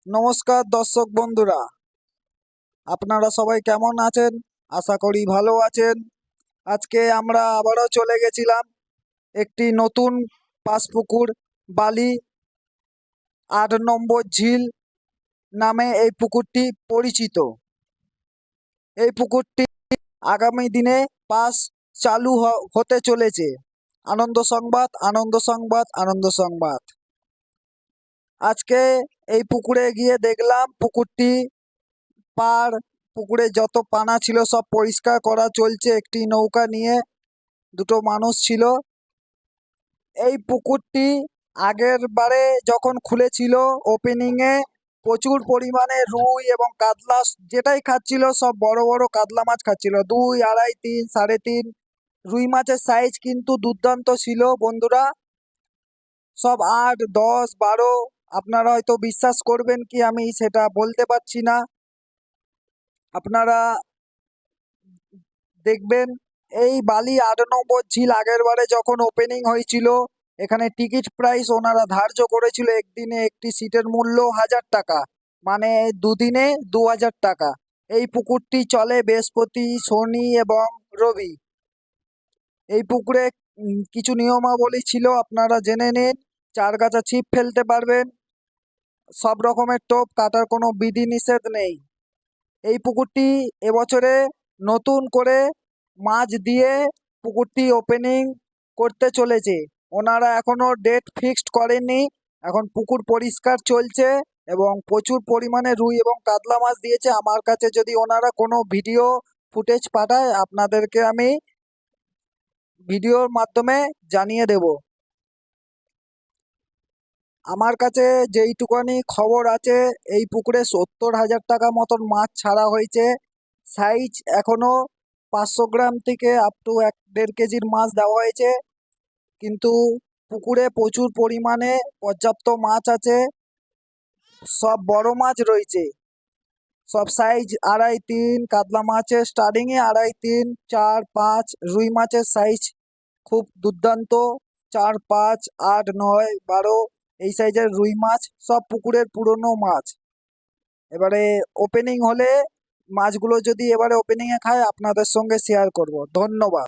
নমস্কার দর্শক বন্ধুরা, আপনারা সবাই কেমন আছেন? আশা করি ভালো আছেন। আজকে আমরা আবারও চলে গেছিলাম একটি নতুন পাঁচপুকুর বালি 8 নম্বর ঝিল নামে এই পুকুরটি পরিচিত। এই পুকুরটি আগামী দিনে পাস চালু হতে চলেছে। আনন্দ সংবাদ, আনন্দ সংবাদ, আনন্দ সংবাদ। আজকে এই পুকুরে গিয়ে দেখলাম পুকুরে যত পানা ছিল সব পরিষ্কার করা চলছে। একটি নৌকা নিয়ে দুটো মানুষ ছিল। এই পুকুরটি আগের বারে যখন খুলেছিল ওপেনিংয়ে প্রচুর পরিমাণে রুই এবং কাতলা যেটাই খাচ্ছিল, সব বড় বড় কাতলা মাছ খাচ্ছিল। 2, 2.5, 3, 3.5। রুই মাছের সাইজ কিন্তু দুর্দান্ত ছিল বন্ধুরা, সব 8, 10, 12। আপনারা হয়তো বিশ্বাস করবেন কি আমি সেটা বলতে পারছি না। আপনারা দেখবেন এই বালি 8 নম্বর ঝিল আগের বারে যখন ওপেনিং হয়েছিল, এখানে টিকিট প্রাইস ওনারা ধার্য করেছিল একদিনে একটি সিটের মূল্য 1000 টাকা, মানে দুদিনে 2000 টাকা। এই পুকুরটি চলে বৃহস্পতি, শনি এবং রবি। এই পুকুরে কিছু নিয়মাবলী ছিল, আপনারা জেনে নিন। 4 গাছা ছিপ ফেলতে পারবেন, সব রকমের টোপ কাটার কোনো বিধিনিষেধ নেই। এই পুকুরটি এবছরে নতুন করে মাছ দিয়ে পুকুরটি ওপেনিং করতে চলেছে। ওনারা এখনো ডেট ফিক্সড করেননি, এখন পুকুর পরিষ্কার চলছে এবং প্রচুর পরিমাণে রুই এবং কাতলা মাছ দিয়েছে। আমার কাছে যদি ওনারা কোনো ভিডিও ফুটেজ পাঠায়, আপনাদেরকে আমি ভিডিওর মাধ্যমে জানিয়ে দেব। আমার কাছে যেইটুকানি খবর আছে, এই পুকুরে 70,000 টাকা মতন মাছ ছাড়া হয়েছে। সাইজ এখনো 500 গ্রাম থেকে আপ টু 1-1.5 কেজির মাছ দেওয়া হয়েছে। কিন্তু পুকুরে প্রচুর পরিমাণে পর্যাপ্ত মাছ আছে, সব বড় মাছ রয়েছে, সব সাইজ 2.5, 3। কাতলা মাছের স্টার্টিংয়ে 2.5, 3, 4, 5। রুই মাছের সাইজ খুব দুর্দান্ত, 4, 5, 8, 9, 12 এই সাইজের রুই মাছ, সব পুকুরের পুরনো মাছ। এবারে ওপেনিং হলে মাছগুলো যদি এবারে ওপেনিংয়ে খায়, আপনাদের সঙ্গে শেয়ার করব। ধন্যবাদ।